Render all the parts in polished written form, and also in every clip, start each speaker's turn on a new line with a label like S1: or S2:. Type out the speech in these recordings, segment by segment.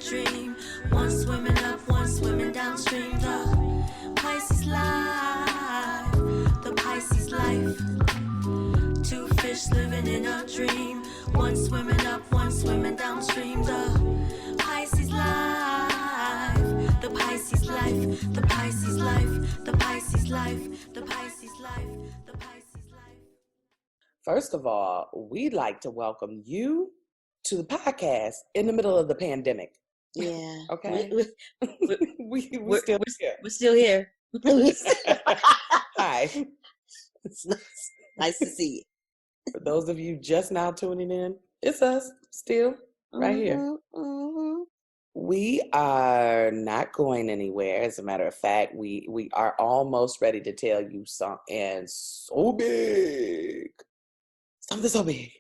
S1: dream. One swimming up, one swimming downstream. The Pisces Life, the Pisces Life. Two fish living in a dream. One swimming up, one swimming downstream. The Pisces Life, the Pisces Life, the Pisces Life, the Pisces Life, the Pisces Life, the Pisces Life.
S2: First of all, we'd like to welcome you to the podcast in the middle of the pandemic.
S3: Yeah.
S2: Okay.
S3: We're
S2: still here.
S3: We're still here.
S2: Hi.
S3: It's nice to see you.
S2: For those of you just now tuning in, it's us still right here.
S3: Mm-hmm.
S2: We are not going anywhere. As a matter of fact, we are almost ready to tell you something so big. Something so big.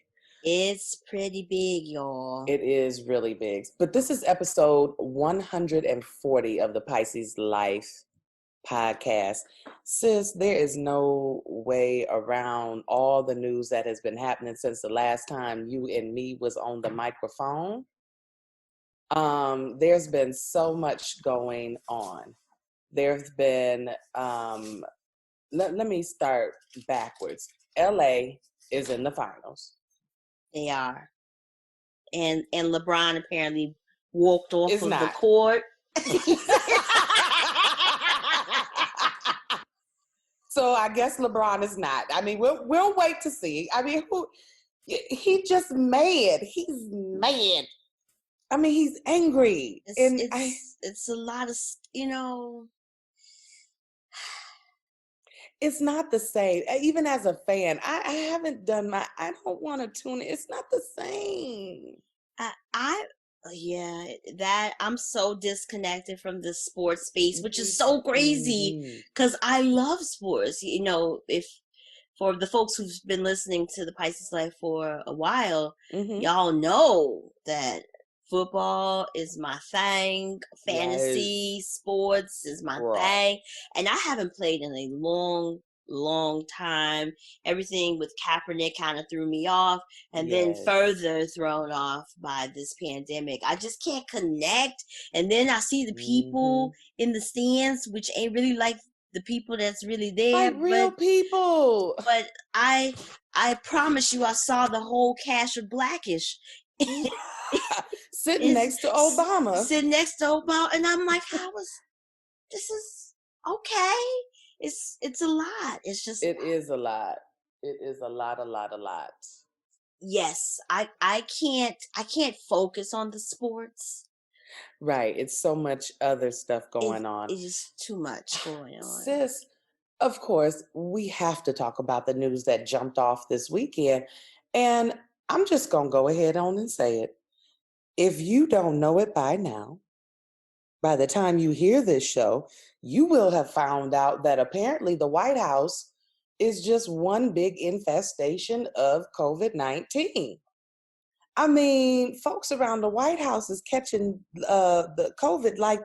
S3: It's pretty big, y'all.
S2: It is really big. But this is episode 140 of the Pisces Life Podcast. Sis, there is no way around all the news that has been happening since the last time you and me was on the microphone. There's been so much going on. There's been, let me start backwards. LA is in the finals.
S3: They are. And LeBron apparently walked off
S2: It's
S3: of
S2: not.
S3: the court.
S2: So I guess LeBron is not. I mean, we'll wait to see. I mean, he just mad. He's mad. I mean, he's angry.
S3: It's a lot of,
S2: It's not the same. Even as a fan, I haven't done I don't want to tune in. It's not the same.
S3: I'm so disconnected from the sports space, which is so crazy because I love sports. If for the folks who've been listening to the Pisces Life for a while, y'all know that football is my thing. Fantasy sports is my thing. And I haven't played in a long time. Everything with Kaepernick kind of threw me off, and then further thrown off by this pandemic. I just can't connect. And then I see the people in the stands, which ain't really like the people that's really there.
S2: Like real people.
S3: But I promise you, I saw the whole cast of Blackish.
S2: Sitting next to Obama.
S3: And I'm like, this is okay. It's a lot. It's just
S2: it is a lot. It is a lot.
S3: Yes, I can't focus on the sports.
S2: Right. It's so much other stuff going on.
S3: It's just too much going on.
S2: Sis, of course, we have to talk about the news that jumped off this weekend. And I'm just going to go ahead on and say it. If you don't know it by now, by the time you hear this show, you will have found out that apparently the White House is just one big infestation of COVID-19. I mean, folks around the White House is catching the COVID like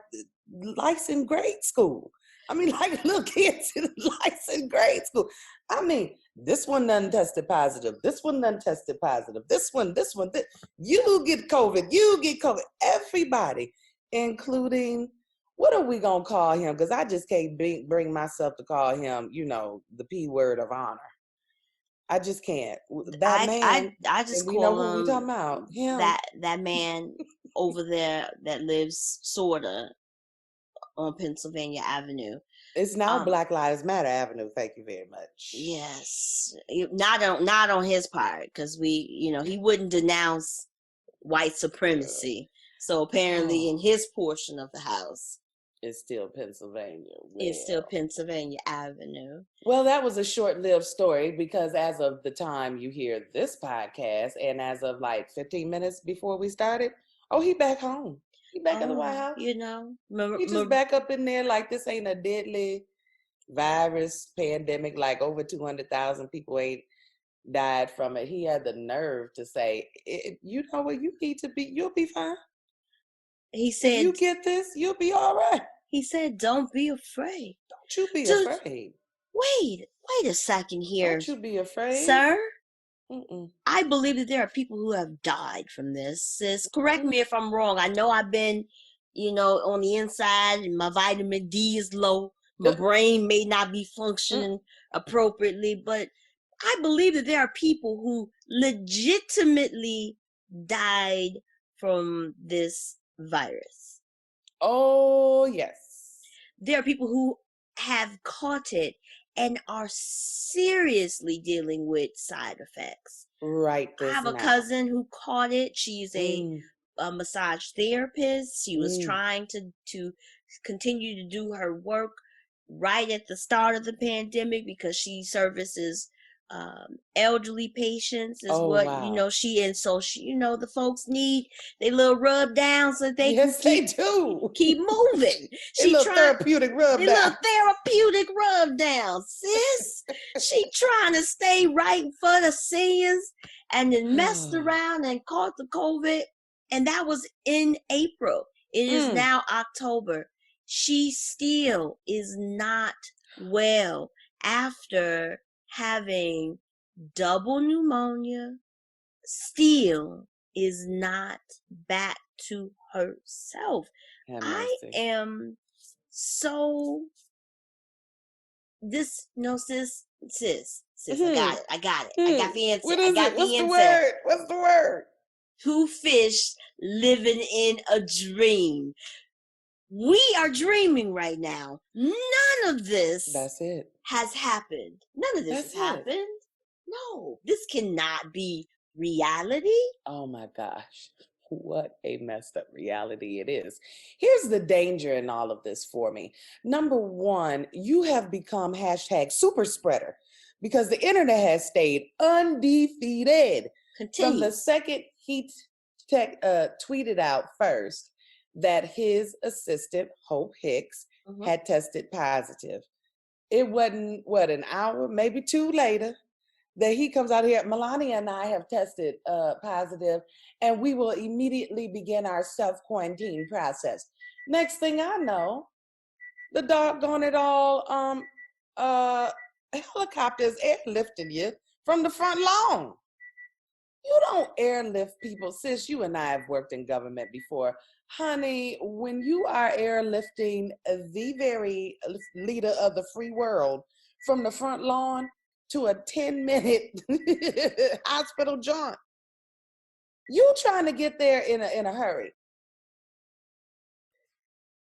S2: in grade school. I mean, like little kids in grade school. I mean, this one done tested positive. This one done tested positive. This one. You get COVID. Everybody, including, what are we going to call him? Because I just can't bring myself to call him, the P word of honor. I just can't. That man.
S3: I just
S2: we
S3: call
S2: know who
S3: him
S2: we talking about. Him.
S3: That man over there that lives sorta on Pennsylvania Avenue.
S2: It's now Black Lives Matter Avenue. Thank you very much.
S3: Yes, not on his part, because he wouldn't denounce white supremacy. So apparently, in his portion of the house,
S2: it's still Pennsylvania.
S3: It's still Pennsylvania Avenue.
S2: Well, that was a short-lived story, because as of the time you hear this podcast, and as of like 15 minutes before we started, he back home. He back in the White House.
S3: He
S2: just back up in there like this ain't a deadly virus pandemic, like over 200,000 people ain't died from it. He had the nerve to say, you know what, you need to be, you'll be fine.
S3: He said,
S2: if you get this, you'll be all right.
S3: He said, don't be afraid.
S2: Don't you be afraid.
S3: Wait a second here.
S2: Don't you be afraid.
S3: Sir, I believe that there are people who have died from this. Sis, correct me if I'm wrong. I know I've been, on the inside and my vitamin D is low. My brain may not be functioning appropriately, but I believe that there are people who legitimately died from this virus.
S2: Oh, yes.
S3: There are people who have caught it and are seriously dealing with side effects.
S2: Right.
S3: I have a cousin who caught it. She's a massage therapist. She was trying to continue to do her work right at the start of the pandemic because she services elderly patients is she and so she the folks need they little rub down so they can keep moving.
S2: She little therapeutic rub
S3: down, sis. She trying to stay right for the seniors and then messed around and caught the COVID, and that was in April. It is now October. She still is not well after having double pneumonia, still is not back to herself. I am so sis, I got it. I got the answer.
S2: What's the word?
S3: Two fish living in a dream. We are dreaming right now. None of this has happened. None of this has happened. No, this cannot be reality.
S2: Oh my gosh. What a messed up reality it is. Here's the danger in all of this for me. Number one, you have become #super spreader because the internet has stayed undefeated. From the second he tweeted out first that his assistant, Hope Hicks, had tested positive. It wasn't, an hour, maybe two later, that he comes out here, Melania and I have tested positive, and we will immediately begin our self-quarantine process. Next thing I know, the doggone it all, helicopters airlifting you from the front lawn. You don't airlift people. Sis, you and I have worked in government before. Honey, when you are airlifting the very leader of the free world from the front lawn to a 10-minute hospital jaunt, you trying to get there in a hurry.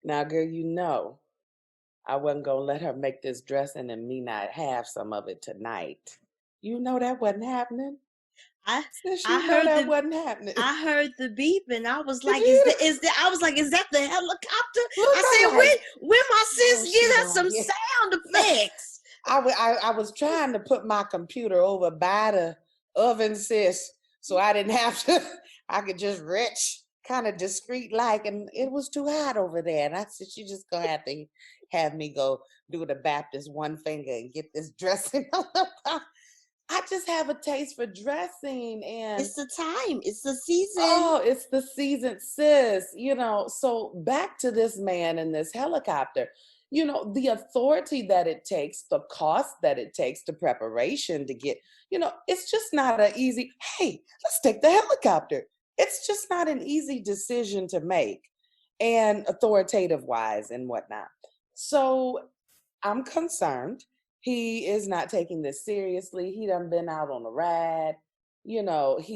S2: Now, girl, I wasn't going to let her make this dressing and me not have some of it tonight. You know that wasn't happening.
S3: I heard the beep and I was like, is that the helicopter? I said, when my sis get us some sound effects.
S2: I was trying to put my computer over by the oven, sis, so I didn't have to, I could just reach kind of discreet like, and it was too hot over there. And I said, you just gonna have to have me go do the Baptist one finger and get this dressing on the pot. I just have a taste for dressing, and
S3: it's the time. It's the season.
S2: Oh, it's the season, sis. So back to this man in this helicopter. The authority that it takes, the cost that it takes, the preparation to get, it's just not an easy, hey, let's take the helicopter. It's just not an easy decision to make, and authoritative wise and whatnot. So I'm concerned. He is not taking this seriously. He done been out on a ride. He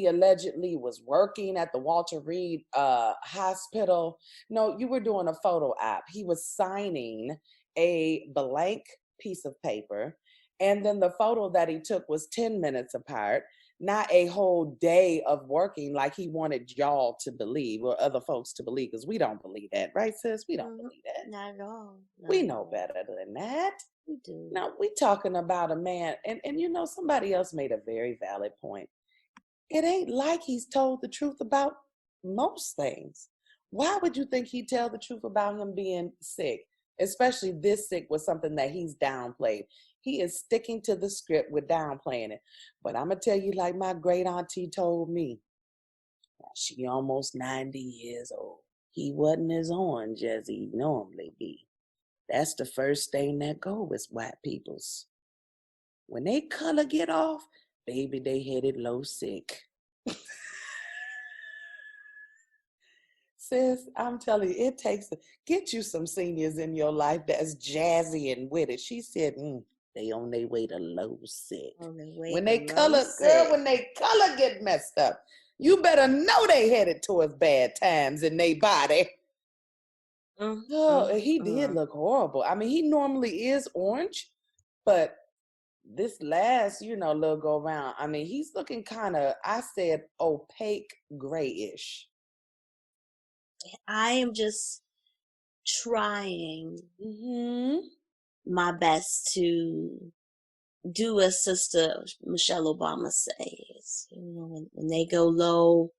S2: allegedly was working at the Walter Reed hospital. No, you were doing a photo op. He was signing a blank piece of paper. And then the photo that he took was 10 minutes apart, not a whole day of working like he wanted y'all to believe or other folks to believe, because we don't believe that, right, sis? We don't believe that.
S3: Not at all.
S2: We know better than that.
S3: We do.
S2: Now, we talking about a man, and somebody else made a very valid point. It ain't like he's told the truth about most things. Why would you think he'd tell the truth about him being sick? Especially this sick was something that he's downplayed. He is sticking to the script with downplaying it. But I'm going to tell you, like my great auntie told me, she almost 90 years old. He wasn't as orange as he normally be. That's the first thing that go with white peoples. When they color get off, Baby, they headed low sick. Sis, I'm telling you, it takes get you some seniors in your life that's jazzy and with it. She said, they on their way to low sick. When they color get messed up, you better know they headed towards bad times in their body. He did look horrible. I mean, he normally is orange, but this last, little go around, I mean, he's looking kind of, I said, opaque grayish.
S3: I am just trying my best to do as Sister Michelle Obama says. When they go low,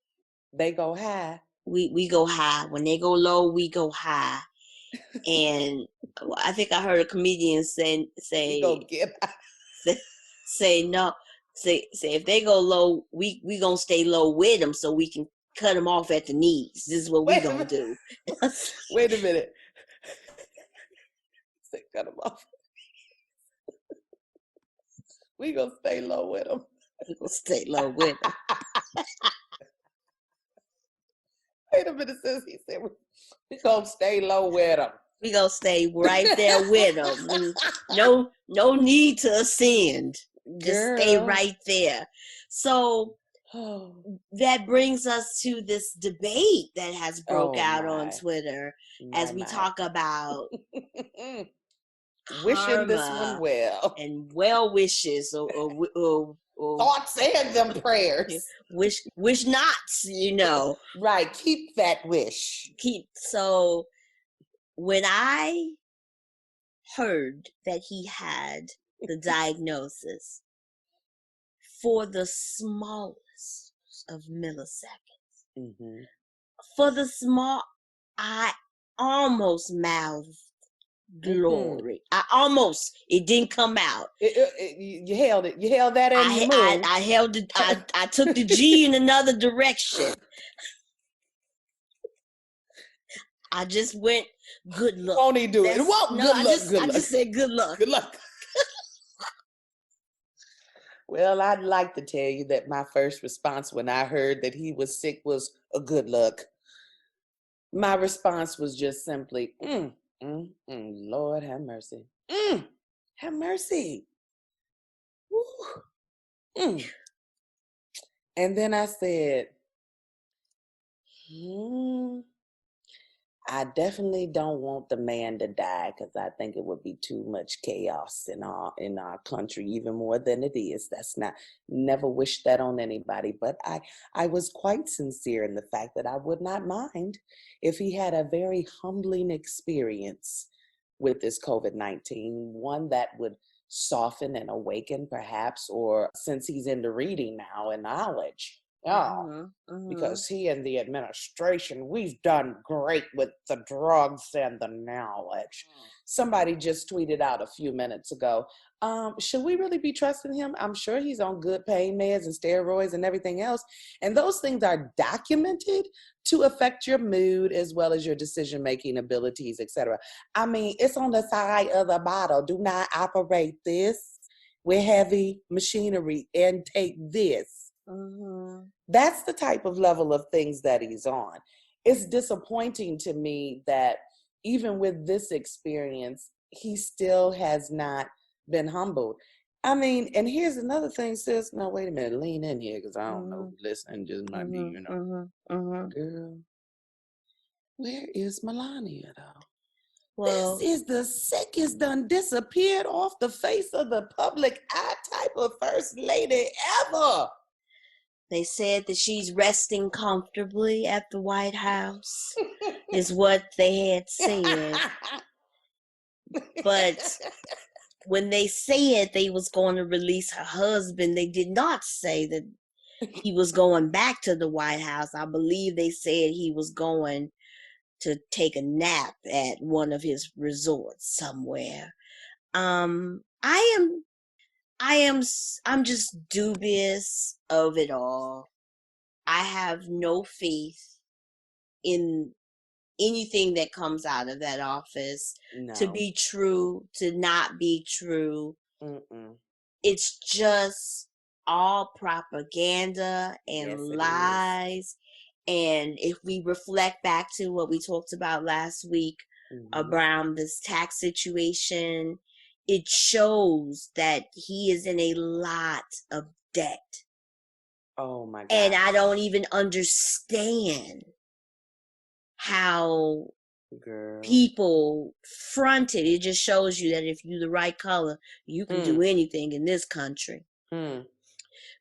S2: they go high.
S3: We go high. When they go low, we go high. And I think I heard a comedian say
S2: go get
S3: say no. Say if they go low, we gonna stay low with them so we can cut them off at the knees. This is what we gonna do.
S2: Wait a minute. Say cut them off. We gonna stay low with them.
S3: We gonna stay low with them.
S2: Wait a minute, sis. He said we gonna stay low with them.
S3: We gonna stay right there with them. No need to ascend. Just stay right there. So that brings us to this debate that has broke out on Twitter as we talk about
S2: wishing this one well
S3: and well wishes or
S2: thoughts and them prayers.
S3: Wish nots,
S2: Right. Keep that wish.
S3: So when I heard that he had the diagnosis for the smallest of milliseconds, for the small, I almost mouthed glory. It didn't come out.
S2: You held it. You held that in your move.
S3: I held it. I took the G in another direction. I just went, good luck.
S2: Won't he do it? Well,
S3: good luck. I just said good luck.
S2: Good luck. Well, I'd like to tell you that my first response when I heard that he was sick was a good luck. My response was just simply, Lord have mercy. Have mercy. And then I said, I definitely don't want the man to die because I think it would be too much chaos in our country, even more than it is. Never wish that on anybody. But I was quite sincere in the fact that I would not mind if he had a very humbling experience with this COVID-19, one that would soften and awaken perhaps, or since he's into reading now and knowledge. Because he and the administration, we've done great with the drugs and the knowledge. Somebody just tweeted out a few minutes ago, should we really be trusting him? I'm sure he's on good pain meds and steroids and everything else. And those things are documented to affect your mood as well as your decision-making abilities, etc. I mean, it's on the side of the bottle. Do not operate this with heavy machinery and take this. That's the type of level of things that he's on. It's disappointing to me that even with this experience, he still has not been humbled. I mean, and here's another thing, sis. No, wait a minute. Lean in here because I don't know. Listen, just might be, Girl, where is Melania, though? Well, this is the sickest done disappeared off the face of the public eye type of first lady ever.
S3: They said that she's resting comfortably at the White House, is what they had said. But when they said they was going to release her husband, they did not say that he was going back to the White House. I believe they said he was going to take a nap at one of his resorts somewhere. I'm just dubious of it all. I have no faith in anything that comes out of that office to be true, to not be true. It's just all propaganda and
S2: Yes, it is.
S3: lies. And if we reflect back to what we talked about last week around this tax situation, it shows that he is in a lot of debt.
S2: Oh my God.
S3: And I don't even understand how people fronted. It just shows you that if you're the right color, you can do anything in this country.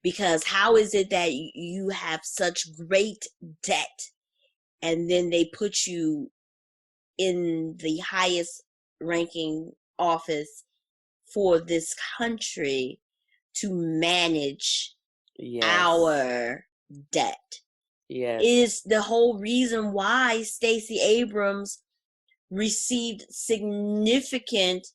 S3: Because how is it that you have such great debt and then they put you in the highest ranking office for this country to manage our debt?
S2: Yes.
S3: Is the whole reason why Stacey Abrams received significant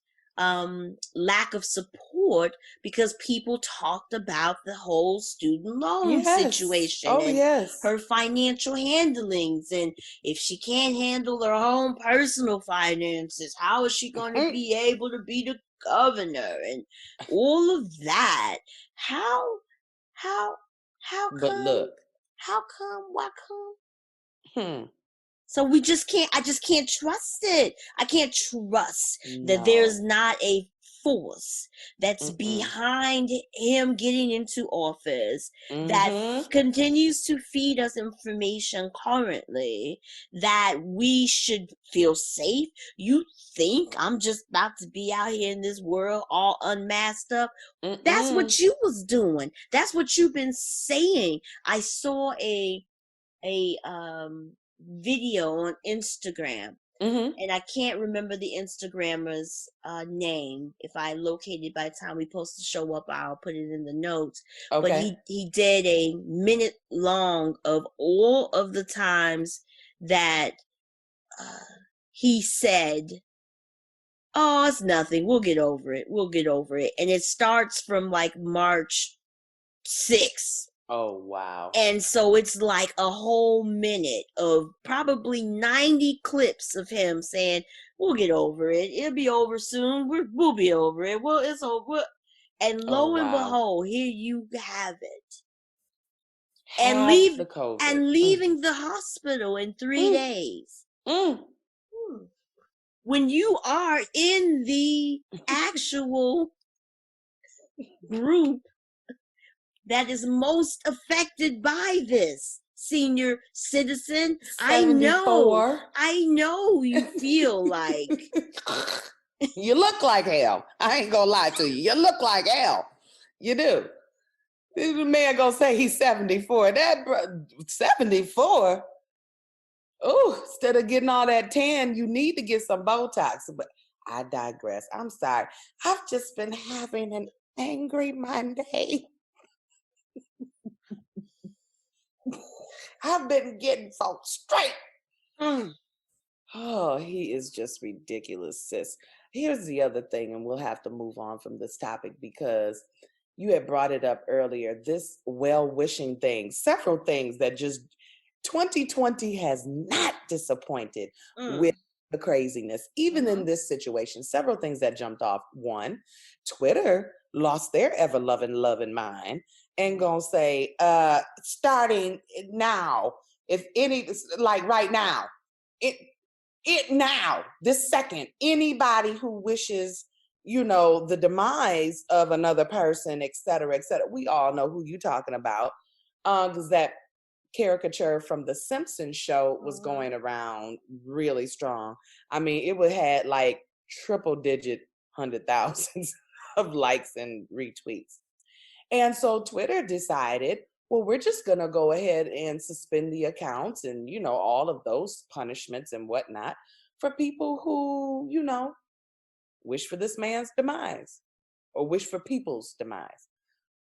S3: lack of support, because people talked about the whole student loan situation and her financial handlings, and if she can't handle her own personal finances, how is she going to be able to be the governor and all of that? How come?
S2: But look,
S3: Why come? So I just can't trust it. I can't trust that there's not a force that's behind him getting into office that continues to feed us information currently that we should feel safe. You think I'm just about to be out here in this world all unmasked up? That's what you was doing. That's what you've been saying. I saw a video on Instagram, and I can't remember the Instagrammer's name. If I locate it by the time we post the show up, I'll put it in the notes. But he did a minute long of all of the times that he said, "Oh, it's nothing. We'll get over it. We'll get over it." And it starts from like March 6th.
S2: Oh, wow.
S3: And so it's like a whole minute of probably 90 clips of him saying, "We'll get over it. It'll be over soon. We'll be over it. Well, it's over." And lo and behold, here you have it. And leaving the hospital in 3 days. When you are in the actual group that is most affected by this, senior citizen.
S2: 74.
S3: I know you feel like
S2: you look like hell. I ain't gonna lie to you. You look like hell. You do. This man gonna say he's 74. That 74. Oh, instead of getting all that tan, you need to get some Botox. But I digress. I'm sorry. I've just been having an angry Monday. I've been getting folks straight. Oh, he is just ridiculous, sis. Here's the other thing, and we'll have to move on from this topic because you had brought it up earlier, this well-wishing thing, several things that just 2020 has not disappointed with the craziness. Even in this situation, several things that jumped off. One, Twitter lost their ever-loving mind and gonna say, starting now, if any, like right now, it now, this second, anybody who wishes, the demise of another person, et cetera, we all know who you're talking about, because that caricature from the Simpsons show was going around really strong. I mean, it would had like triple digit 100,000s of likes and retweets. And so Twitter decided, well, we're just going to go ahead and suspend the accounts and, all of those punishments and whatnot for people who, wish for this man's demise or wish for people's demise.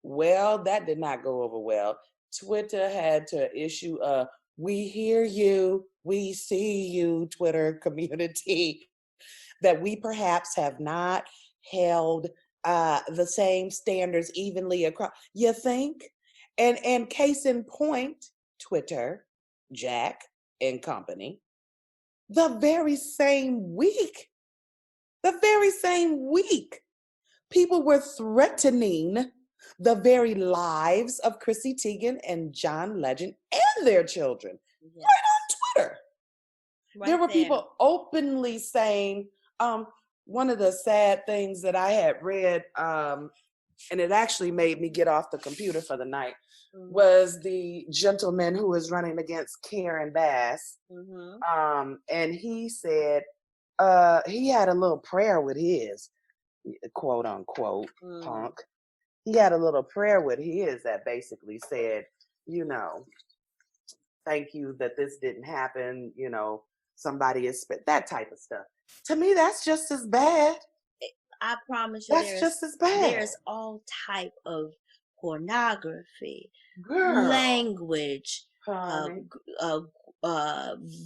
S2: Well, that did not go over well. Twitter had to issue a, "We hear you, we see you," Twitter community, that we perhaps have not held the same standards evenly across. You think? And case in point, Twitter, Jack and company, the very same week, people were threatening the very lives of Chrissy Teigen and John Legend and their children right on Twitter. There were people openly saying, one of the sad things that I had read, and it actually made me get off the computer for the night, was the gentleman who was running against Karen Bass. And he said he had a little prayer with his, quote unquote, punk. He had a little prayer with his that basically said, you know, thank you that this didn't happen, you know, somebody is that type of stuff. To me, that's just as bad.
S3: I promise you,
S2: that's just as bad.
S3: There's all type of pornography,
S2: girl,
S3: language,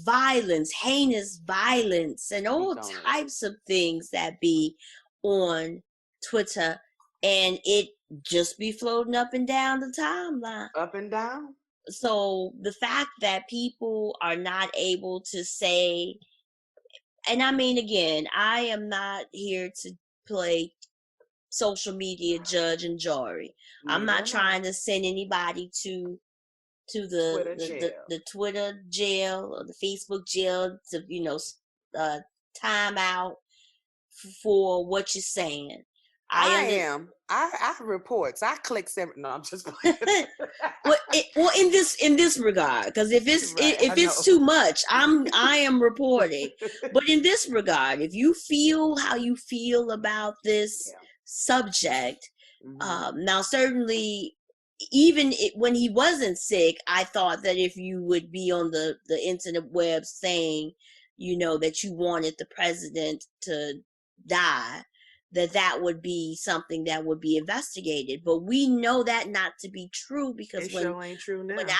S3: violence, heinous violence, and all types of things that be on Twitter, and it just be floating up and down the timeline.
S2: Up and down.
S3: So the fact that people are not able to say, and I mean, again, I am not here to play social media judge and jury. I'm not trying to send anybody to the Twitter jail or the Facebook jail to, you know, time out for what you're saying. I
S2: am. I have reports. I click every. No, I'm just playing.
S3: well, in this regard, because if it's it's too much, I am reporting. But in this regard, if you feel how you feel about this subject, now certainly, even when he wasn't sick, I thought that if you would be on the internet web saying, you know, that you wanted the president to die, that would be something that would be investigated. But we know that not to be true, because when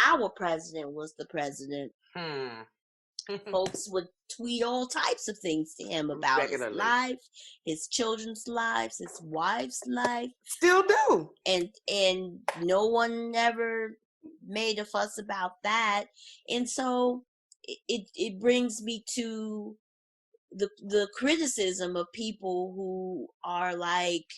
S3: our president was the president, folks would tweet all types of things to him about his life, his children's lives, his wife's life.
S2: Still do.
S3: And no one ever made a fuss about that. And so it brings me to the criticism of people who are like,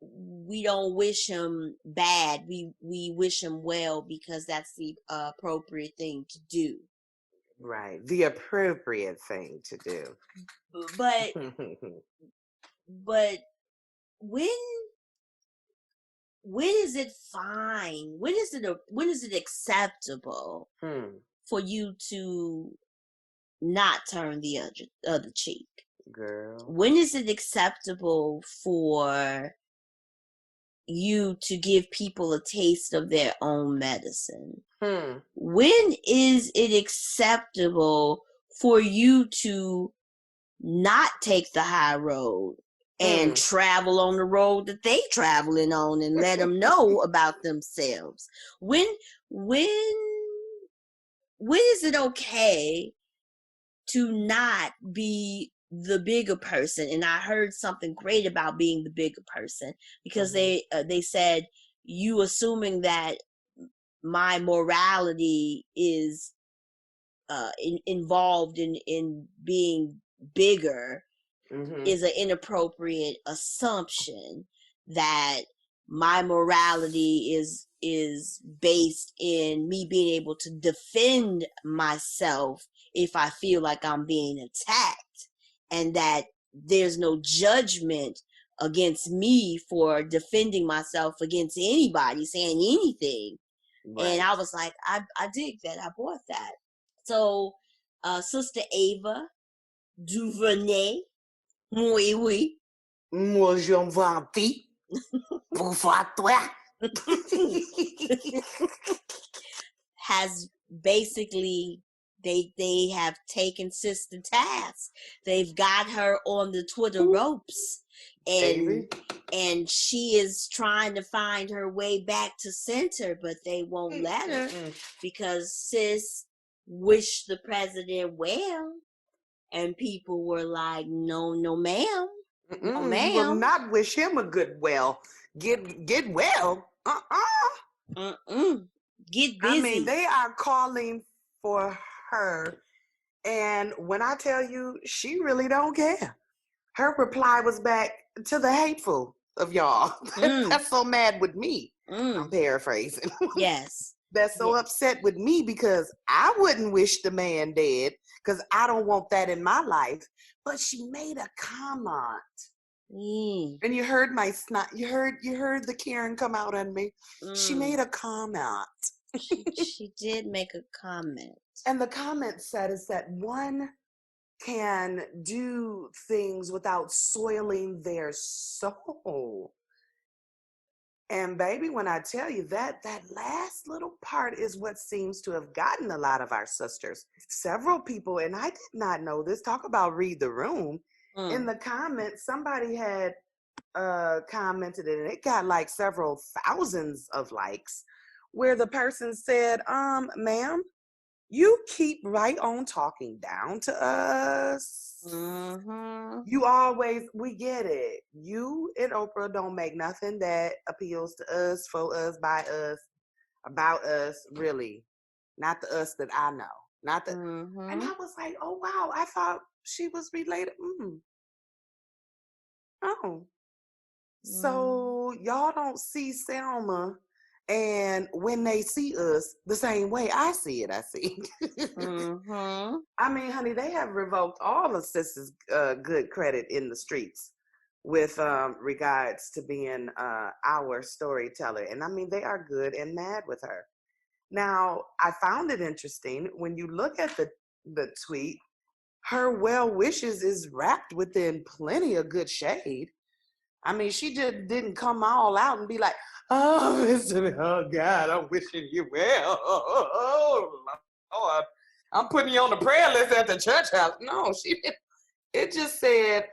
S3: we don't wish him bad, we wish him well, because that's the appropriate thing to do.
S2: Right, the appropriate thing to do.
S3: But when is it fine? When is it acceptable for you to not turn the other cheek?
S2: Girl.
S3: When is it acceptable for you to give people a taste of their own medicine? When is it acceptable for you to not take the high road and travel on the road that they traveling on and let them know about themselves? When is it okay to not be the bigger person? And I heard something great about being the bigger person, because they said, you assuming that my morality is involved in being bigger is an inappropriate assumption. That my morality is based in me being able to defend myself if I feel like I'm being attacked, and that there's no judgment against me for defending myself against anybody saying anything. Right. And I was like, I dig that. I bought that. So, Sister Ava DuVernay, oui.
S2: Moi, je m'envie. Pourquoi toi?
S3: Has basically, they have taken Sister task. They've got her on the Twitter ropes, and she is trying to find her way back to center, but they won't let her because sis wished the president well, and people were like, no ma'am. No, ma'am.
S2: You will not wish him a good well. Get well.
S3: Get busy.
S2: I mean, they are calling for her, and when I tell you, she really don't care. Her reply was back to the hateful. of y'all that's so mad with me. I'm paraphrasing.
S3: Yes.
S2: That's so upset with me because I wouldn't wish the man dead because I don't want that in my life. But she made a comment. And you heard my snot. You heard the Karen come out on me. She made a comment.
S3: She did make a comment.
S2: And the comment said is that one can do things without soiling their soul. And baby, when I tell you that last little part is what seems to have gotten a lot of our sisters. Several people, and I did not know this, talk about read the room. In the comments, somebody had commented, and it got like several thousands of likes, where the person said, ma'am, you keep right on talking down to us. You always, we get it. You and Oprah don't make nothing that appeals to us, for us, by us, about us, really. Not the us that I know. Not the, and I was like, oh, wow, I thought she was related. Oh. So y'all don't see Selma, and when they see us the same way I see it, I see. I mean, honey, they have revoked all of Sis's good credit in the streets with regards to being our storyteller. And I mean, they are good and mad with her. Now, I found it interesting when you look at the tweet, her well wishes is wrapped within plenty of good shade. I mean, she just didn't come all out and be like, oh, listen, oh, God, I'm wishing you well. Oh, Lord, I'm putting you on the prayer list at the church house. No, she didn't. It just said,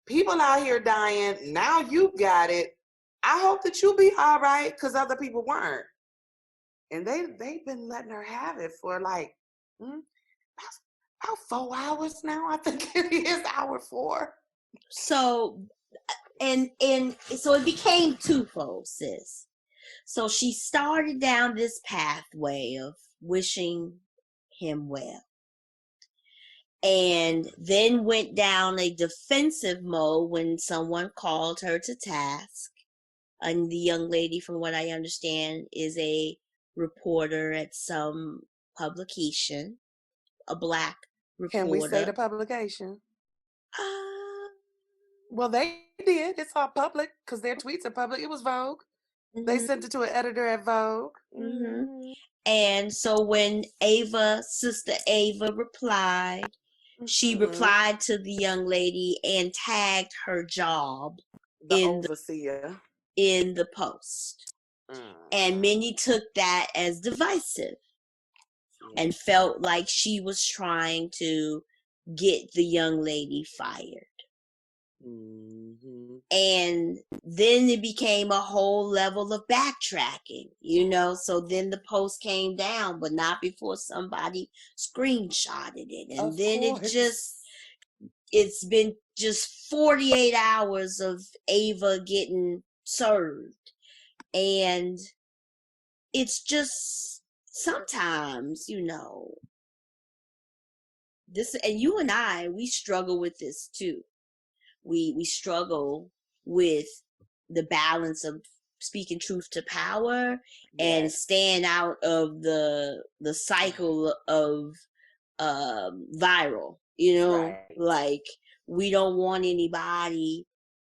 S2: people out here dying. Now you got it. I hope that you'll be all right, because other people weren't. And they've been letting her have it for like about 4 hours now. I think it is hour 4.
S3: So, and so it became twofold, sis. So she started down this pathway of wishing him well, and then went down a defensive mode when someone called her to task. And the young lady, from what I understand, is a reporter at some publication, a Black reporter.
S2: Can we say the publication? Well, they did. It's all public because their tweets are public. It was Vogue. They sent it to an editor at Vogue.
S3: And so when Sister Ava replied, she replied to the young lady and tagged her job in the post. And many took that as divisive and felt like she was trying to get the young lady fired. And then it became a whole level of backtracking, so then the post came down, but not before somebody screenshotted it. And of then course. It's been just 48 hours of Ava getting served. And it's just sometimes, this, and you and I, we struggle with this too. We struggle with the balance of speaking truth to power and staying out of the cycle of viral, like we don't want anybody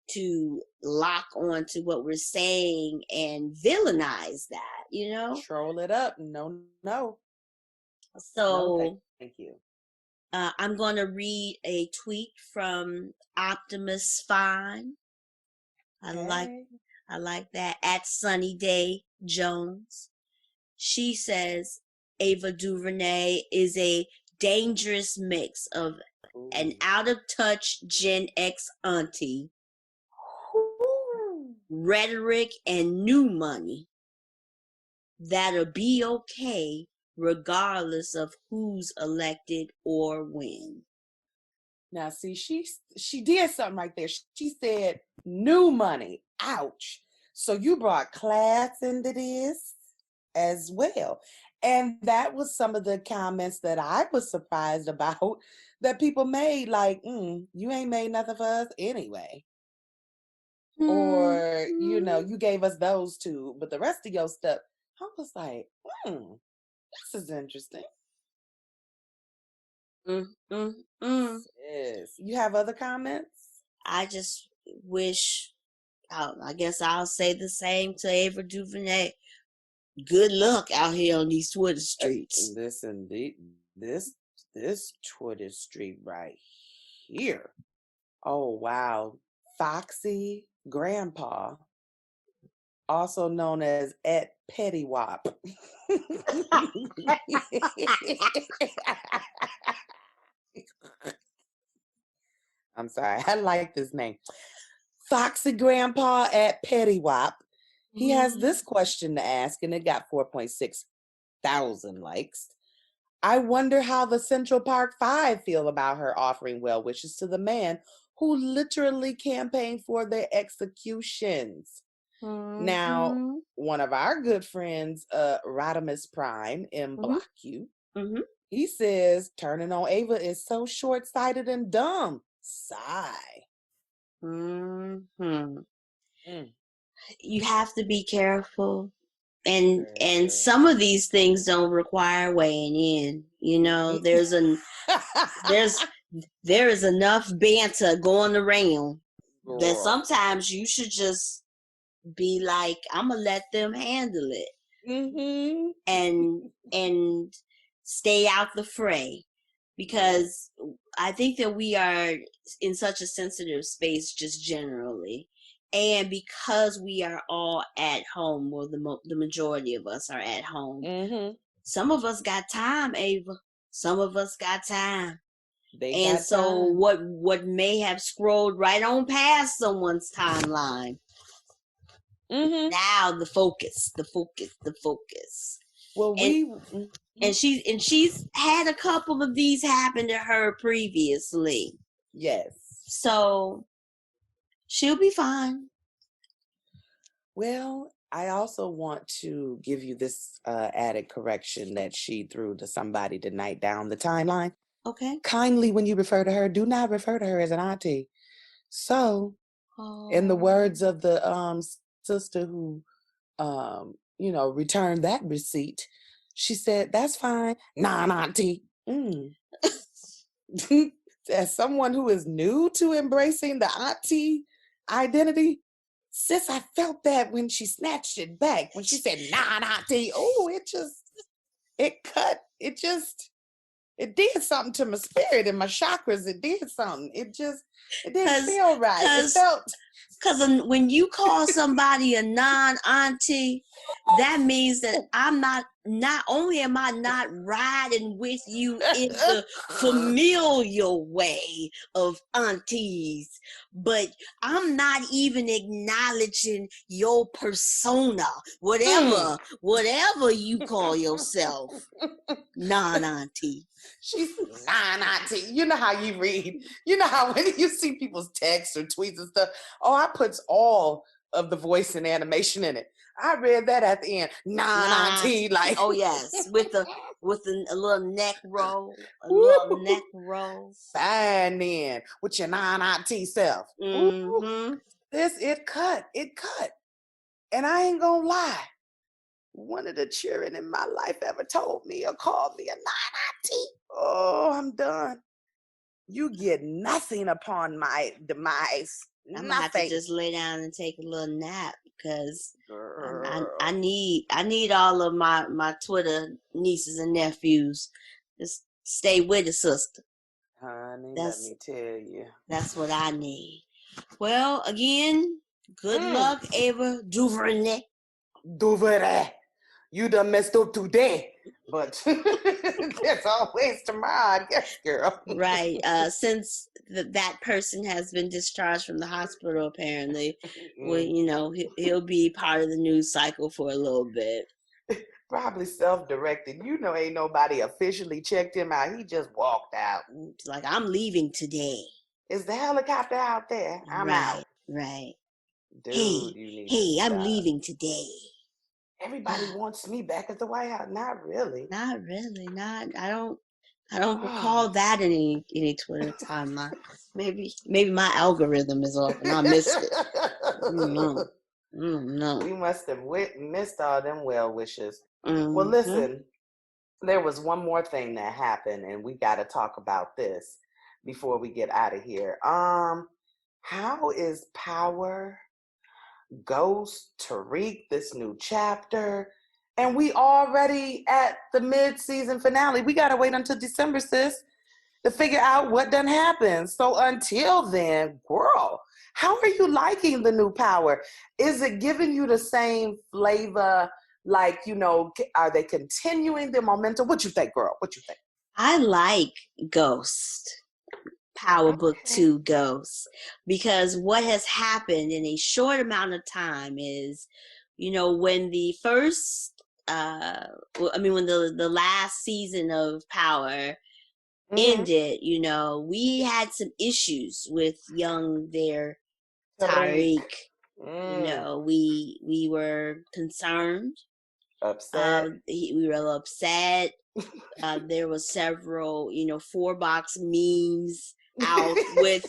S3: to lock onto what we're saying and villainize that,
S2: Troll it up. No.
S3: So
S2: no, thank you.
S3: I'm going to read a tweet from Optimus Fine. I like that. At Sunny Day Jones. She says Ava DuVernay is a dangerous mix of an out-of-touch Gen X auntie, rhetoric, and new money that'll be okay regardless of who's elected or when.
S2: Now, see, she did something right there. She said new money. Ouch. So you brought class into this as well. And that was some of the comments that I was surprised about that people made, like, you ain't made nothing for us anyway. or
S3: Mm-hmm.
S2: you gave us those two, but the rest of your stuff, I was like, this is interesting.
S3: Mm-hmm.
S2: Yes. You have other comments?
S3: I just wish, I guess I'll say the same to Ava DuVernay. Good luck out here on these Twitter streets.
S2: Listen, this Twitter street right here. Oh wow. Foxy Grandpa, also known as at Pettywop. I'm sorry. I like this name. Foxy Grandpa at Pettywop. He has this question to ask, and it got 4.6 thousand likes. I wonder how the Central Park Five feel about her offering well wishes to the man who literally campaigned for their executions. Now, one of our good friends, Rodimus Prime in Block You, he says turning on Ava is so short-sighted and dumb. Sigh.
S3: You have to be careful, and some of these things don't require weighing in. There is enough banter going around that sometimes you should just be like, I'm gonna let them handle it, and stay out the fray, because I think that we are in such a sensitive space just generally, and because we are all at home, or the majority of us are at home. Some of us got time, Ava. Some of us got time. What may have scrolled right on past someone's timeline. Now the focus. Well, and she's had a couple of these happen to her previously.
S2: Yes.
S3: So she'll be fine.
S2: Well, I also want to give you this added correction that she threw to somebody tonight down the timeline.
S3: Okay.
S2: Kindly, when you refer to her, do not refer to her as an auntie. So, in the words of the sister who, returned that receipt, she said, "That's fine, non-auntie." As someone who is new to embracing the auntie identity, sis, I felt that when she snatched it back, when she said non-auntie. Oh, it did something to my spirit and my chakras. It did something. It didn't feel right. It felt.
S3: Because when you call somebody a non-auntie, that means that I'm not only am I not riding with you in the familial way of aunties, but I'm not even acknowledging your persona, whatever you call yourself, non-auntie.
S2: She's non-auntie. You know how you read. You know how when you see people's texts or tweets and stuff, I put all of the voice and animation in it. I read that at the end. Non-auntie, like.
S3: Oh yes, with a little neck roll, little neck roll.
S2: Fine then, with your non-auntie self. It cut, and I ain't gonna lie. One of the children in my life ever told me or called me a non-auntie. Oh, I'm done. You get nothing upon my demise.
S3: I'm gonna have to just lay down and take a little nap, because I need all of my Twitter nieces and nephews. Just stay with the sister.
S2: Honey, let me tell you.
S3: That's what I need. Well, again, good luck, Ava DuVernay.
S2: DuVernay. You done messed up today, but there's always tomorrow, I guess, girl.
S3: Right. Since that person has been discharged from the hospital, apparently, well, he'll be part of the news cycle for a little bit.
S2: Probably self-directed. Ain't nobody officially checked him out. He just walked out.
S3: It's like, I'm leaving today.
S2: Is the helicopter out there? I'm out.
S3: Right.
S2: Dude,
S3: I'm leaving today.
S2: Everybody wants me back at the White House. Not really.
S3: I don't I don't recall that in any Twitter timeline. Maybe my algorithm is off and I missed it. No.
S2: We must have missed all them well wishes.
S3: Mm-hmm.
S2: Well, listen, there was one more thing that happened, and we got to talk about this before we get out of here. How is Power, Ghost, Tariq, this new chapter, and we already at the mid-season finale? We got to wait until December, sis, to figure out what done happened. So until then, girl, how are you liking the new Power? Is it giving you the same flavor? Like, are they continuing the momentum? What you think, girl? What you think?
S3: I like Ghost. Power Book 2 Ghost. Because what has happened in a short amount of time is, when the first, when the last season of Power ended, we had some issues with young there, Tariq. We were concerned.
S2: Upset.
S3: We were upset. There was several, 4-box memes out with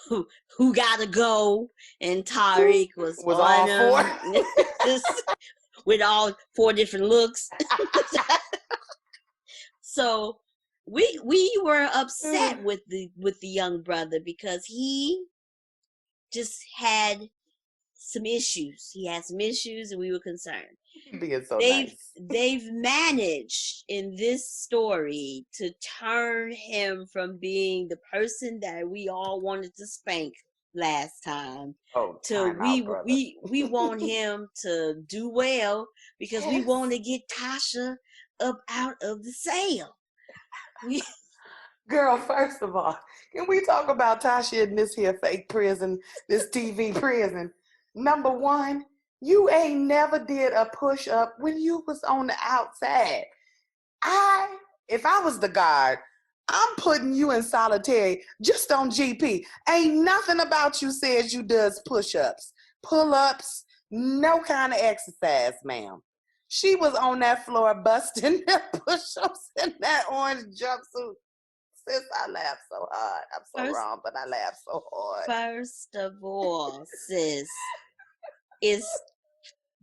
S3: who gotta go, and Tariq was on
S2: all
S3: them with all 4 different looks. So we were upset with the young brother because he just had some issues. He had some issues, and we were concerned.
S2: Being so nice.
S3: They've managed in this story to turn him from being the person that we all wanted to spank last time to we want him to do well because we want to get Tasha up out of the cell.
S2: Girl, first of all, can we talk about Tasha in this here fake prison, this TV prison? Number one, you ain't never did a push-up when you was on the outside. If I was the guard, I'm putting you in solitary just on GP. Ain't nothing about you says you does push-ups, pull-ups, no kind of exercise, ma'am. She was on that floor busting their push-ups in that orange jumpsuit. Sis, I laughed so hard. I'm so wrong, but I laughed so hard.
S3: First of all, sis,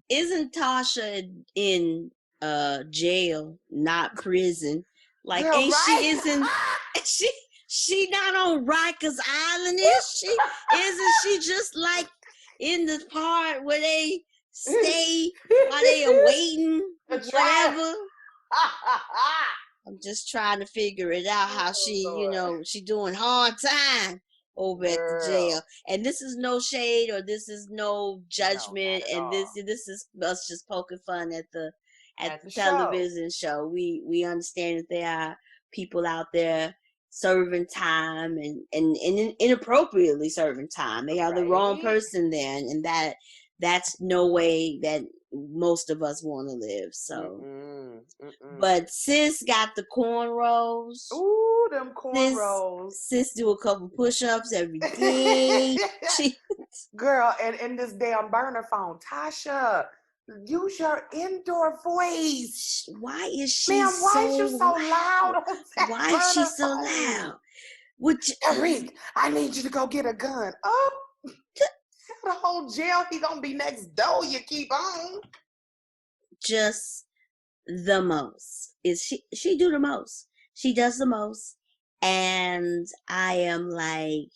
S3: isn't Tasha in jail, not prison? Like,
S2: girl,
S3: ain't
S2: right?
S3: she not on Rikers Island, is she? Isn't she just like in the part where they stay while they are waiting, whatever? I'm just trying to figure it out how she, she doing hard time over at the jail. And this is no shade or this is no judgment, and this is us just poking fun at the television show. We understand that there are people out there serving time and inappropriately serving time. They are the wrong person there, and that's no way that most of us want to live. So but sis got the cornrows.
S2: Ooh, them cornrows.
S3: Sis do a couple push-ups every day.
S2: Girl, and in this damn burner phone, Tasha, use your indoor voice.
S3: Why is she
S2: why is you so loud on that
S3: Why is she so loud?
S2: Tariq, I need you to go get a gun. Oh, the whole jail, he gonna be next door. You keep on.
S3: Just the most. She do the most. She does the most. And I am like,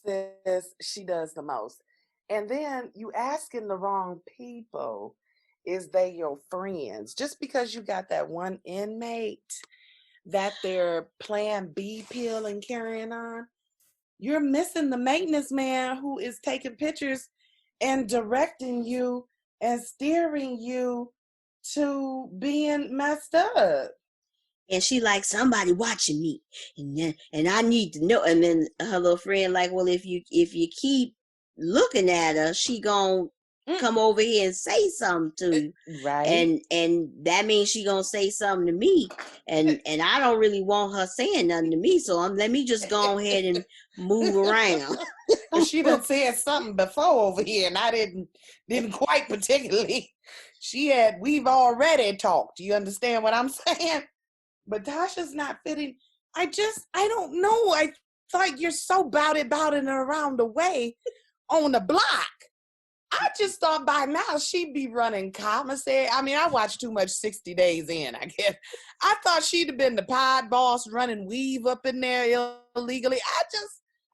S2: sis, she does the most. And then you asking the wrong people, is they your friends? Just because you got that one inmate that they're playing B pill and carrying on, you're missing the maintenance man who is taking pictures and directing you and steering you to being messed up.
S3: And she like, somebody watching me, and I need to know. And then her little friend like, well, if you keep looking at her, she gon' come over here and say something to you.
S2: Right.
S3: And that means she gonna say something to me. And I don't really want her saying nothing to me. So let me just go ahead and move around.
S2: She done said something before over here, and I didn't quite particularly. We've already talked. You understand what I'm saying? But Tasha's not fitting. I don't know. I thought you're so bout it around the way on the block. I just thought by now she'd be running commissary. I mean, I watched too much 60 Days In, I guess. I thought she'd have been the pod boss running weave up in there illegally.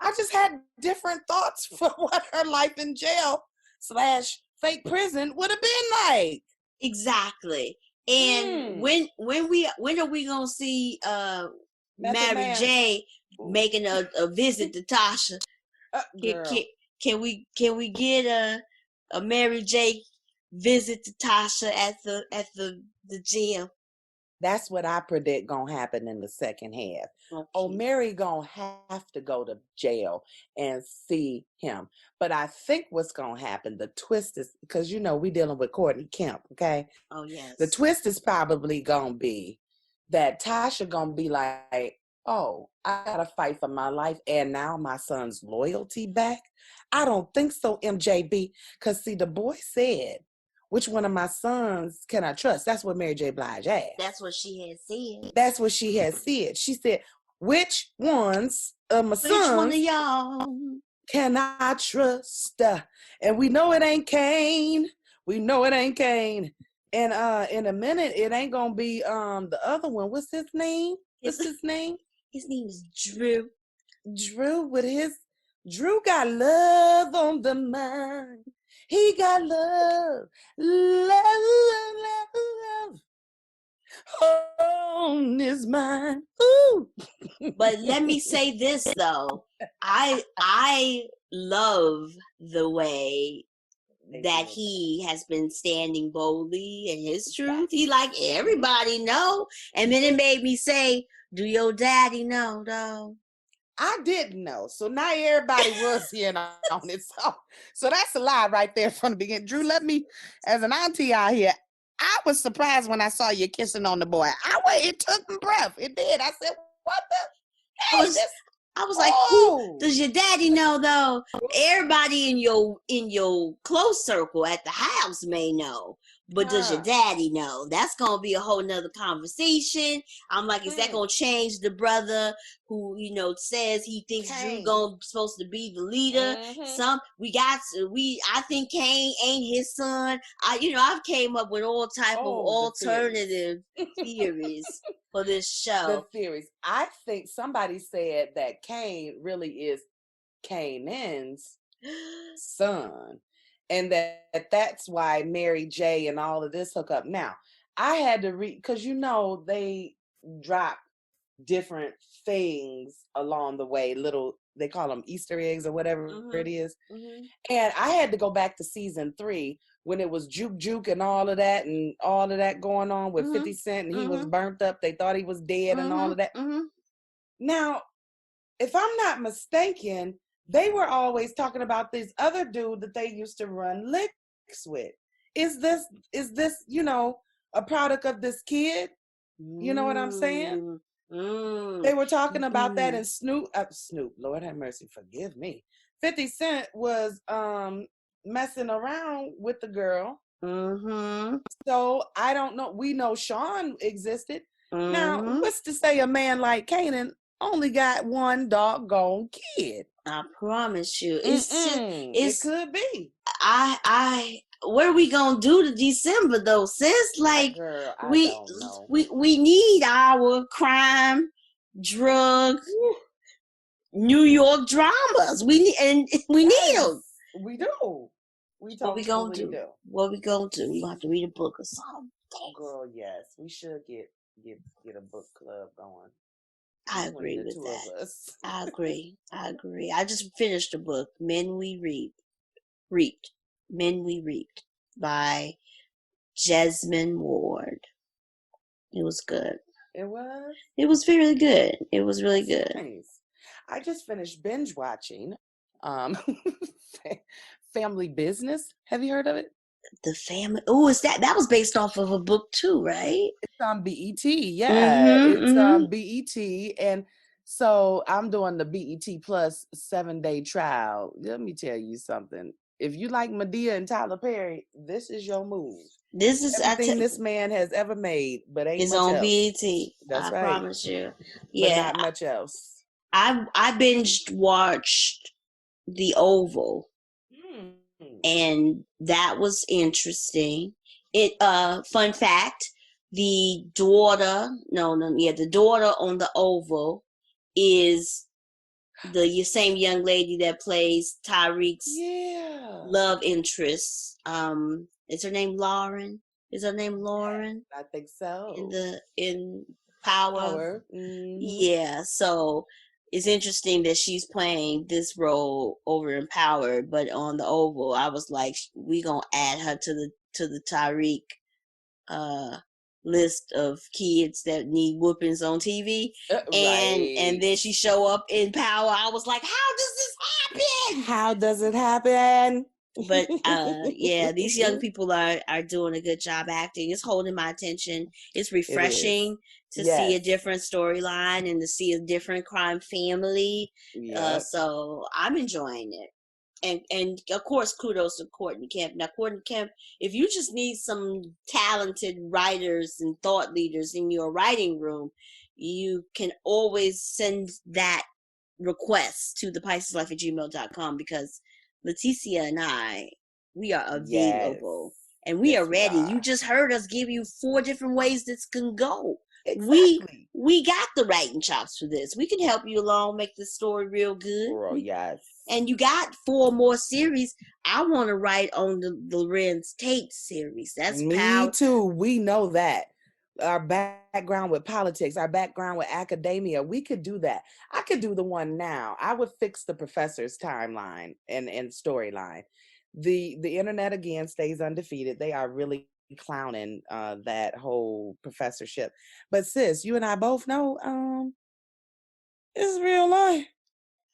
S2: I just had different thoughts for what her life in jail / fake prison would have been like.
S3: Exactly. And when are we gonna see Mary J making a visit to Tasha? Can we get a Mary J visit to Tasha at the jail?
S2: That's what I predict gonna happen in the second half. Okay. Oh, Mary gonna have to go to jail and see him. But I think what's gonna happen, the twist is, because we dealing with Courtney Kemp, okay?
S3: Oh yes.
S2: The twist is probably gonna be that Tasha gonna be like, oh, I gotta fight for my life and now my son's loyalty back. I don't think so, MJB. Because see, the boy said, which one of my sons can I trust? That's what Mary J. Blige asked.
S3: That's what she had said.
S2: That's what she had said. She said, which ones of my sons?
S3: Which one of y'all
S2: can I trust? And we know it ain't Cain. And in a minute, it ain't gonna be the other one. What's his name? His name
S3: is Drew.
S2: Drew got love on the mind. He got love on his mind. Ooh.
S3: But let me say this though, I love the way that he has been standing boldly in his truth. He like everybody know, and then it made me say, "Do your daddy know though?"
S2: I didn't know. So now everybody was hearing on it. So that's a lie right there from the beginning. Drew, let me, as an auntie out here, I was surprised when I saw you kissing on the boy. It took my breath. It did. I said, what the?
S3: I was like, who does your daddy know though? Everybody in your close circle at the house may know. But does your daddy know? That's going to be a whole nother conversation. I'm like, is that going to change the brother who, says he thinks Drew supposed to be the leader? I think Cain ain't his son. I've came up with all type of alternative theories for this show.
S2: The theories. I think somebody said that Cain really is Canaan's son. And that's why Mary J and all of this hook up. Now, I had to read, because they drop different things along the way, they call them Easter eggs or whatever it is. Mm-hmm. And I had to go back to season 3 when it was Juke and all of that going on with 50 Cent and he was burnt up. They thought he was dead and all of that. Mm-hmm. Now, if I'm not mistaken, they were always talking about this other dude that they used to run licks with. Is this, a product of this kid? You know what I'm saying? They were talking about that, and Snoop, Lord have mercy, forgive me. 50 Cent was messing around with the girl. Mm-hmm. So I don't know. We know Sean existed. Mm-hmm. Now, what's to say a man like Kanan only got one doggone kid?
S3: I promise you, it
S2: could be.
S3: What are we gonna do to December though, sis? Like,
S2: girl,
S3: we need our crime, drug, New York dramas. We need them.
S2: We do.
S3: What we gonna do? We gonna have to read a book or something.
S2: Girl, yes, we should get a book club going.
S3: I agree with that. I agree. I just finished the book, Men We Reaped by Jesmyn Ward. It was good.
S2: It was?
S3: It was very good. It was really good.
S2: Nice. I just finished binge watching Family Business. Have you heard of it?
S3: The Family. Oh, is that was based off of a book too, right?
S2: It's on BET. Yeah,
S3: Mm-hmm,
S2: it's
S3: mm-hmm.
S2: on BET, and so I'm doing the BET Plus 7-day trial. Let me tell you something. If you like Madea and Tyler Perry, this is your move.
S3: This is
S2: Everything this man has ever made, but ain't
S3: is
S2: much
S3: on
S2: else.
S3: BET.
S2: That's
S3: I
S2: right.
S3: promise you.
S2: But
S3: Yeah,
S2: not much else.
S3: I binged watched The Oval, and that was interesting. Fun fact: the daughter on The Oval is the same young lady that plays Tyreek's love interest. Is her name Lauren? Is her name Lauren?
S2: I think so.
S3: In Power.
S2: Mm-hmm.
S3: Yeah, so it's interesting that she's playing this role over in Power, but on The Oval, I was like, we gonna add her to the Tyreek list of kids that need whoopings on TV, and then she show up in Power. I was like, how does this happen?
S2: How does it happen?
S3: But yeah, these young people are doing a good job acting. It's holding my attention. It's refreshing to see a different storyline and to see a different crime family. So I'm enjoying it. And of course, kudos to Courtney Kemp. Now, Courtney Kemp, if you just need some talented writers and thought leaders in your writing room, you can always send that request to thepisceslife@gmail.com, because Letitia and I, we are available and we are ready. You just heard us give you 4 different ways this can go.
S2: Exactly.
S3: We got the writing chops for this. We can help you along, make the story real good.
S2: Yes.
S3: And you got 4 more series. I want to write on the Lorenz Tate series. That's
S2: me too. We know that. Our background with politics, our background with academia, we could do that. I could do the one now. I would fix the professor's timeline and storyline. The internet again stays undefeated. They are really clowning that whole professorship. But sis, you and I both know it's real life.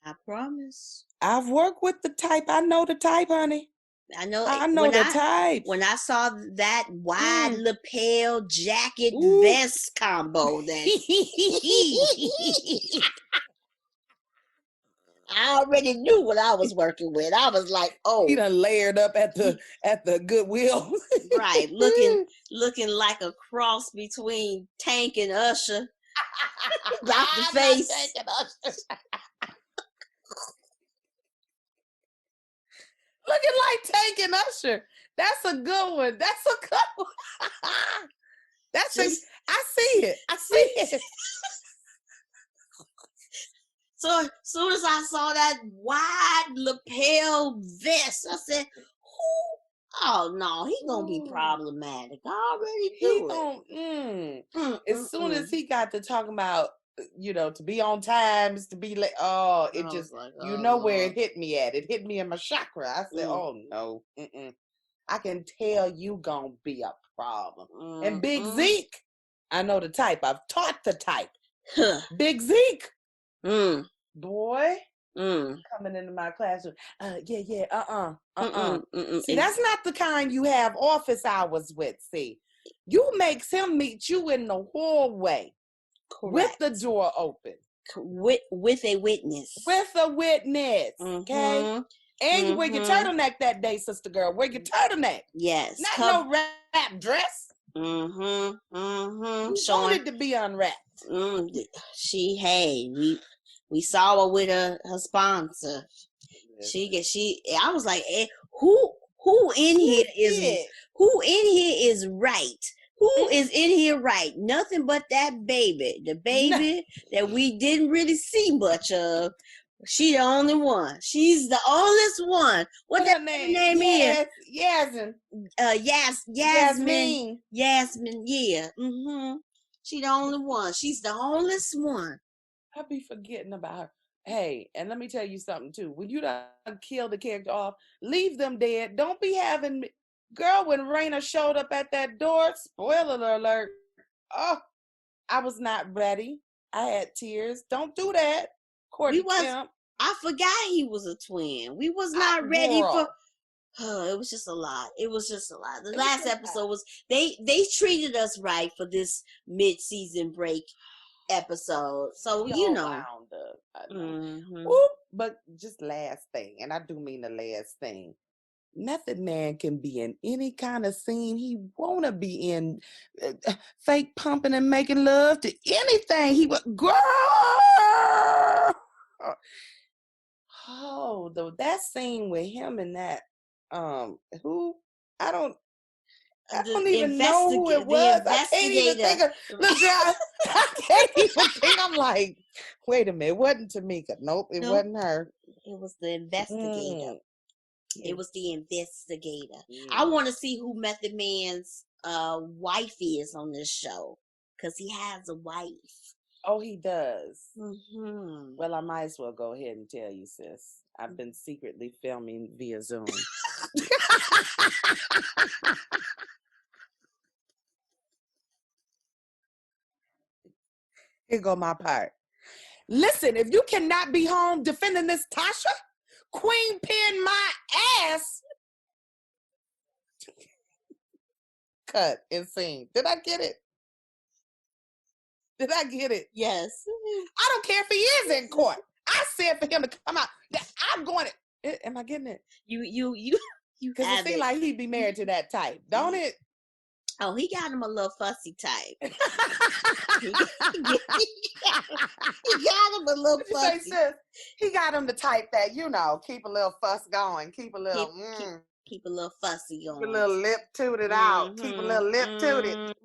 S3: I promise.
S2: I've worked with the type. I know the type, honey.
S3: I know
S2: the type.
S3: When I saw that wide lapel jacket vest combo, that I already knew what I was working with. I was like, oh,
S2: he done layered up at the Goodwill.
S3: Right, looking like a cross between Tank and Usher. About the face.
S2: Looking like Tank and Usher. That's a good one. That's a good one. I see it. I see it.
S3: So as soon as I saw that wide lapel vest, I said, oh no, he gonna be problematic. I already knew it.
S2: As soon as he got to talking about, to be on time, is to be late. It just, like, where it hit me at. It hit me in my chakra. I said, oh no. I can tell you gonna be a problem. And Big Zeke, I know the type. I've taught the type. Big Zeke. Boy. Coming into my classroom. See, that's not the kind you have office hours with. See, you makes him meet you in the hallway. Correct. With the door open.
S3: With a witness.
S2: Okay? And you wear your turtleneck that day, sister girl. Wear your turtleneck.
S3: Yes.
S2: Not no wrap dress. You wanted to be unwrapped.
S3: We saw her with her sponsor. Yes. I was like, who in here is right? Who is in here right? Nothing but that baby. The baby that we didn't really see much of. She the only one. She's the oldest one. What that name is?
S2: Yasmin.
S3: Yasmin. Yasmin, yeah. She the only one. She's the oldest one.
S2: I be forgetting about her. Hey, and let me tell you something too. When you done kill the character off, leave them dead. Don't be having... Girl, when Raina showed up at that door, spoiler alert, I was not ready. I had tears. Don't do that.
S3: I forgot he was a twin. We was not ready for... It was just a lot. It was just a lot. The last episode was they treated us right for this mid-season break episode. So you know.
S2: Wound up. I know.
S3: Mm-hmm.
S2: But just last thing, and I do mean the last thing. Method Man can be in any kind of scene he wanna be in, fake pumping and making love to anything he would. Girl, that scene with him and that who I don't even know who it was. I can't even think of. Look, girl, I can't even think. I'm like, wait a minute, it wasn't Tamika. Nope, it wasn't her.
S3: It was the investigator. It was the investigator. I want to see who Method Man's wife is on this show, because he has a wife.
S2: Oh, he does.
S3: Mm-hmm.
S2: Well, I might as well go ahead and tell you, sis. I've been secretly filming via Zoom. Here go my part. Listen, if you cannot be home defending this Tasha, queen pin my ass. Cut and scene. Did I get it? Did I get it?
S3: Yes.
S2: I don't care if he is in court. I said for him to come out. I'm going to. Am I getting it?
S3: You.
S2: Because it seems like he'd be married to that type, don't it?
S3: Oh, he got him a little fussy type. he got him a little fussy.
S2: He got him the type that, keep a little fuss going. Keep a little...
S3: Keep a little fussy going.
S2: Keep a little lip tooted out. Keep a little lip tooted.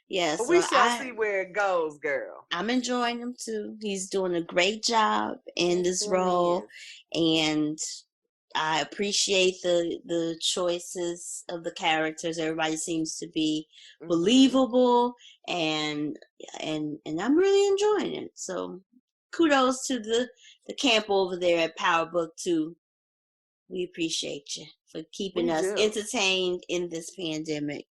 S3: Yes.
S2: But we shall see where it goes, girl.
S3: I'm enjoying him too. He's doing a great job in this role. And I appreciate the choices of the characters. Everybody seems to be believable, and I'm really enjoying it. So kudos to the camp over there at Power Book 2. We appreciate you for keeping us entertained in this pandemic.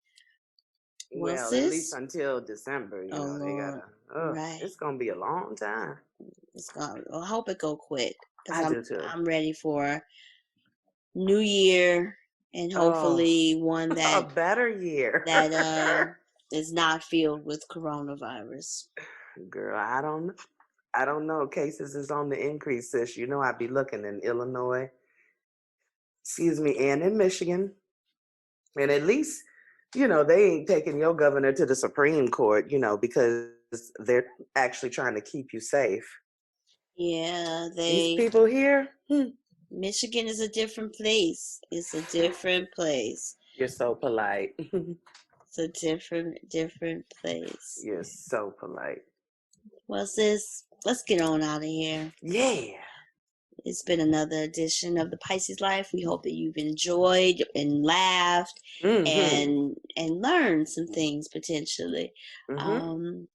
S2: Well, at least until December, they gotta.
S3: Right.
S2: It's gonna be a long time.
S3: I hope it go quick.
S2: I do too.
S3: I'm ready for New Year, and hopefully one that
S2: a better year
S3: that is not filled with coronavirus.
S2: Girl, I don't know. Cases is on the increase, sis. I'd be looking in Illinois, and in Michigan, and at least they ain't taking your governor to the Supreme Court, because they're actually trying to keep you safe.
S3: Yeah,
S2: these people here.
S3: Michigan is a different place. It's a different place.
S2: You're so polite.
S3: It's a different place.
S2: You're so polite.
S3: Well, sis, let's get on out of here.
S2: Yeah.
S3: It's been another edition of the Pisces Life. We hope that you've enjoyed and laughed and learned some things potentially.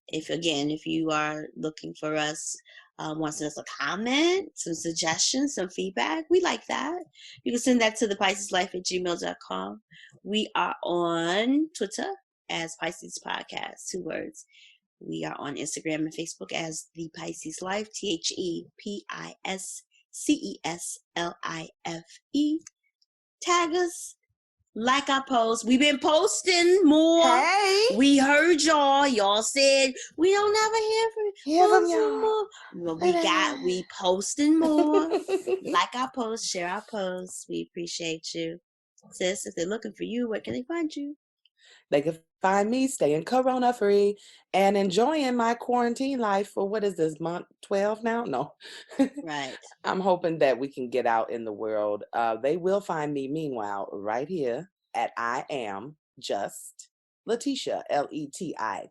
S3: If you are looking for us, want to send us a comment, some suggestions, some feedback, we like that. You can send that to thepisceslife@gmail.com. We are on Twitter as Pisces Podcast, 2 words. We are on Instagram and Facebook as The Pisces Life, ThePisceslife. Tag us, like our posts. We've been posting more.
S2: Hey,
S3: we heard y'all. Y'all said we don't ever hear from y'all. Well, we posting more. Like our posts, share our posts. We appreciate you, sis. If they're looking for you, where can they find you?
S2: They can find me staying corona-free and enjoying my quarantine life for, what is this, month 12 now? No.
S3: Right.
S2: I'm hoping that we can get out in the world. They will find me, meanwhile, right here at I Am Just Letitia, Letitia.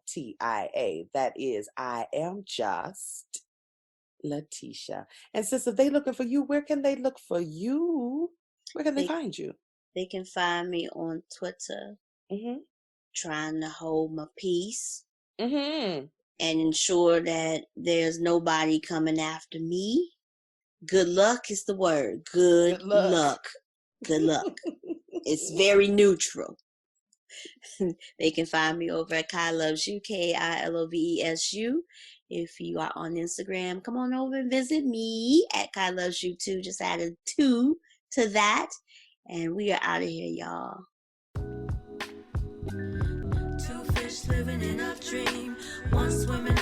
S2: That is I Am Just Letitia. And since if they looking for you, where can they look for you? Where can they find you?
S3: They can find me on Twitter. Trying to hold my peace and ensure that there's nobody coming after me. Good luck is the word. Good luck. Good luck. It's very neutral. They can find me over at Kai Loves You, KILOVESU. If you are on Instagram, come on over and visit me at Kai Loves You too. Just added 2 to that. And we are out of here, y'all.
S1: Two fish living in a dream, one swimming